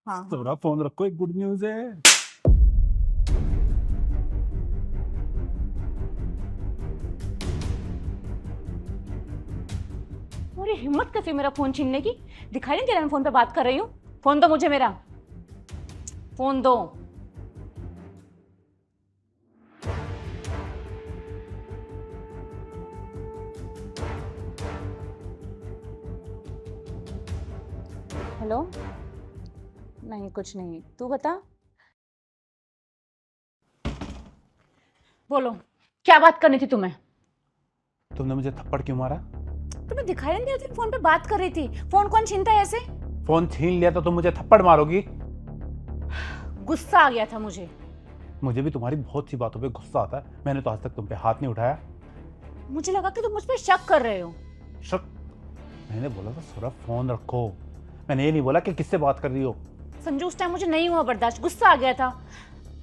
हाँ हाँ। थोड़ा फोन रखो, एक गुड न्यूज है। और ये हिम्मत कैसे मेरा फोन छीनने की? दिखाई नहीं दे रहा मैं फोन पे बात कर रही हूँ? फोन दो मुझे मेरा, फोन दो। हेलो। नहीं कुछ नहीं, तू बता। बोलो, क्या बात करनी थी तुम्हें? तुमने मुझे थप्पड़ क्यों मारा? तुम्हें दिखाई नहीं दे रहा था फोन पे बात कर रही थी? फोन कौन छीनता है ऐसे? फोन छीन लिया तो तुम मुझे थप्पड़ मारोगी? गुस्सा आ गया था मुझे। मुझे भी तुम्हारी बहुत सी बातों पे गुस्सा आता है। मैंने तो आज तक तुम पे हाथ नहीं उठाया। मुझे लगा कि तुम मुझ पे शक कर रहे हो। शक? मैंने बोला था सौरभ फोन रखो। मैंने ये नहीं बोला कि किससे बात कर रही हो। संजू, उस टाइम मुझे नहीं हुआ बर्दाश्त, गुस्सा आ गया था।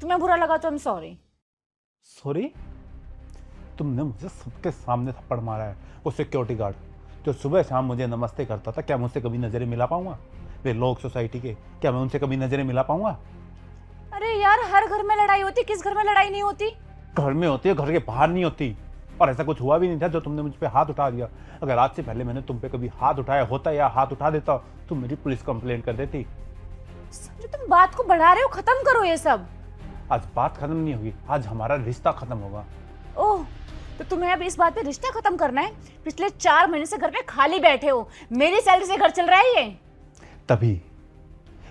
तुम्हें बुरा लगा तो आई एम सॉरी। सॉरी? तुमने मुझे सबके सामने थप्पड़ मारा है। वो सिक्योरिटी गार्ड जो सुबह शाम मुझे नमस्ते करता था, क्या मैं उससे कभी नजरें मिला पाऊंगा? वे लोग सोसाइटी के, क्या मैं उनसे कभी नजरें मिला पाऊंगा? अरे यार, हर घर में लड़ाई होती, किस घर में लड़ाई नहीं होती? घर में होती है, घर के बाहर नहीं होती। और ऐसा कुछ हुआ भी नहीं था जो तुमने मुझ पे हाथ उठा दिया। अगर आज से पहले मैंने तुम पे कभी हाथ उठाया होता या हाथ उठा देता, तुम मेरी पुलिस कंप्लेंट कर देती। संजू, तुम बात को बढ़ा रहे हो, खत्म करो ये सब। आज बात खत्म नहीं होगी, आज हमारा रिश्ता खत्म होगा। ओह, तो तुम्हें अब इस बात पे रिश्ता खत्म करना है? पिछले 4 महीने से घर पे खाली बैठे हो, मेरी सैलरी से घर चल रहा है ये? तभी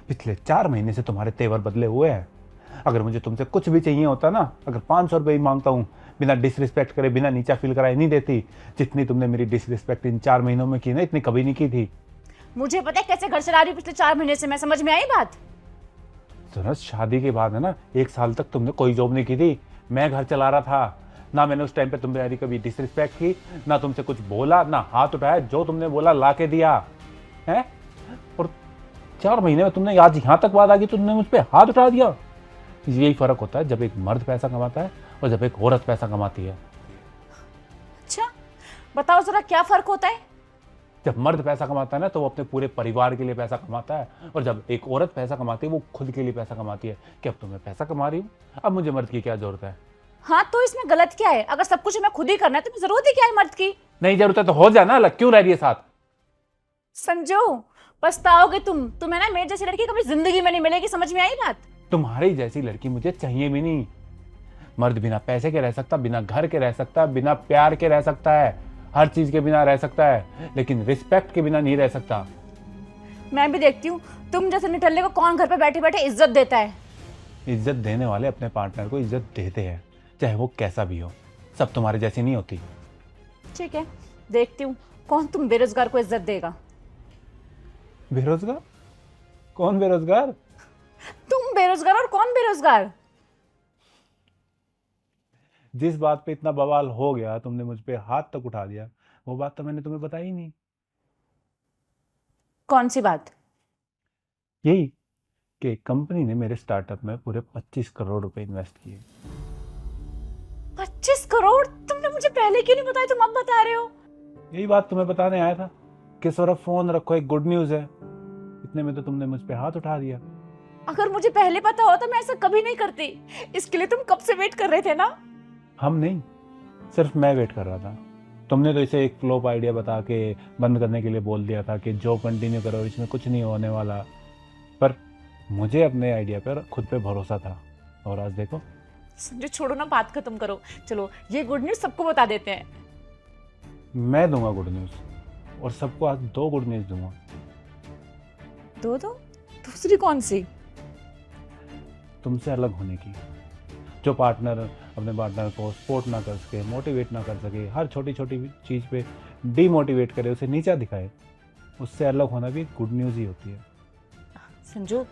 पिछले 4 महीने से तुम्हारे तेवर बदले हुए हैं। अगर मुझे तुमसे कुछ भी चाहिए होता ना, अगर 500 रुपये ही मांगता हूँ, बिना डिसरिस्पेक्ट करे, बिना नीचा फील कराए नहीं देती। जितनी तुमने मेरी डिसरिस्पेक्ट इन 4 महीनों में की ना, इतनी कभी नहीं की थी। मुझे पता है कैसे घर चला रही हूँ पिछले 4 महीने से, मैं समझ में आई बात? तो शादी के बाद है ना, 1 साल तक तुमने कोई जॉब नहीं की थी। मैं घर चला रहा था। ना मैंने उस टाइम पे तुम्हारी कभी डिसरिस्पेक्ट की, ना तुमसे कुछ बोला, ना हाथ उठाया। जो तुमने बोला ला के दिया है। और 4 महीने में तुमने आज यहाँ तक बात आ गई, तुमने मुझ पर हाथ उठा दिया। यही फर्क होता है जब एक मर्द पैसा कमाता है और जब एक औरत पैसा कमाती है। अच्छा, बताओ जरा क्या फर्क होता है? जब मर्द पैसा कमाता है ना, तो वो अपने पूरे परिवार के लिए पैसा कमाता है। और जब एक औरत पैसा कमाती है, वो खुद के लिए पैसा कमाती है। कि अब तो मैं पैसा कमा रही हूँ, अब मुझे मर्द की क्या जरूरत है? हाँ, तो इसमें गलत क्या है? अगर सब कुछ हमें खुद ही करना है तो जरूरत ही क्या है मर्द की? नहीं जरूरत है तो हो जाना, अलग क्यों रह रही है साथ? संजू, पछताओगे तुम्हें ना मेरी जैसी लड़की कभी जिंदगी में नहीं मिलेगी, समझ में आई बात? तुम्हारी जैसी लड़की मुझे चाहिए भी नहीं। मर्द बिना पैसे के रह सकता, बिना घर के रह सकता, बिना प्यार के रह सकता है, हर चीज के बिना रह सकता है, लेकिन रिस्पेक्ट के बिना नहीं रह सकता। मैं भी देखती हूँ तुम जैसे निठल्ले को कौन घर पे बैठे बैठे इज्जत देता है। इज्जत देने वाले अपने पार्टनर को इज्जत देते हैं, चाहे वो कैसा भी हो। सब तुम्हारे जैसी नहीं होती। ठीक है, देखती हूँ कौन तुम बेरोजगार को इज्जत देगा। बेरोजगार? कौन बेरोजगार? तुम बेरोजगार और कौन बेरोजगार? जिस बात पे इतना बवाल हो गया, तुमने मुझ पे हाथ तक उठा दिया, वो बात तो मैंने तुम्हें बताई नहीं। कौन सी बात? यही कि कंपनी ने मेरे स्टार्टअप में पूरे 25 करोड़ रुपए इन्वेस्ट किए। 25 करोड़? तुमने मुझे पहले क्यों नहीं बताया, तुम अब बता रहे हो? यही बात तुम्हें बताने आया था कि सौरभ फोन रखो, एक गुड न्यूज है। इतने में तो तुमने मुझ पे हाथ उठा दिया। अगर मुझे पहले पता होता मैं ऐसा कभी नहीं करती। इसके लिए तुम कब से वेट कर रहे थे ना? हम नहीं, सिर्फ मैं वेट कर रहा था। तुमने तो इसे एक फ्लॉप आइडिया बता के बंद करने के लिए बोल दिया था कि जॉब कंटिन्यू करो, इसमें कुछ नहीं होने वाला। पर मुझे अपने आइडिया पर खुद पे भरोसा था, और आज देखो। संजय छोड़ो ना, बात खत्म करो। चलो ये गुड न्यूज सबको बता देते हैं। मैं दूंगा गुड न्यूज, और सबको आज 2 गुड न्यूज दूंगा। दो दो? दूसरी कौन सी? तुमसे अलग होने की। जो पार्टनर अपने पार्टनर को सपोर्ट ना कर सके, मोटिवेट ना कर सके, हर छोटी छोटी चीज़ पे डीमोटिवेट करे, उसे नीचा दिखाए, उससे अलग होना भी गुड न्यूज़ ही होती है। संजू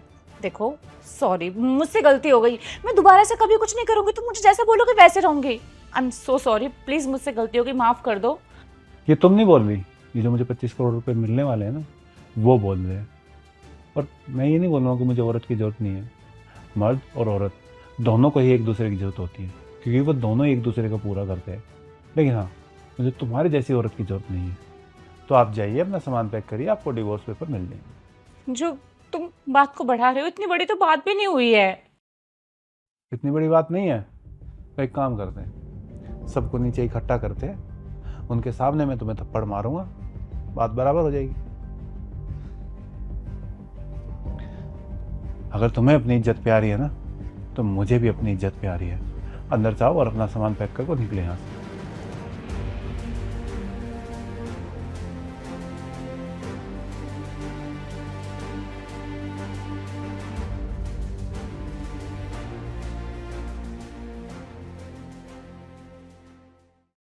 देखो, सॉरी, मुझसे गलती हो गई। मैं दोबारा से कभी कुछ नहीं करूंगी, तुम मुझे जैसा बोलोगे वैसे रहूंगी। I am so sorry, please मुझसे गलती हो गई, माफ कर दो। ये तुम नहीं बोल रही, ये जो मुझे 25 करोड़ रुपए मिलने वाले हैं ना, वो बोल रहे हैं। और मैं ये नहीं बोल रहा हूँ कि मुझे औरत की ज़रूरत नहीं है। मर्द और औरत दोनों को ही एक दूसरे की ज़रूरत होती है, क्योंकि वो दोनों एक दूसरे का पूरा करते हैं। लेकिन हाँ, मुझे तुम्हारी जैसी औरत की ज़रूरत नहीं है। तो आप जाइए, अपना सामान पैक करिए, आपको डिवोर्स पेपर मिल जाएंगे। जो तुम बात को बढ़ा रहे हो, इतनी बड़ी तो बात भी नहीं हुई है। इतनी बड़ी बात नहीं है तो एक काम करते हैं, सबको नीचे इकट्ठा करते हैं, उनके सामने मैं तुम्हें थप्पड़ मारूंगा, बात बराबर हो जाएगी। अगर तुम्हें अपनी इज्जत प्यारी है ना, तो मुझे भी अपनी इज्जत प्यारी है। अंदर जाओ और अपना सामान पैक करके निकले यहाँ से।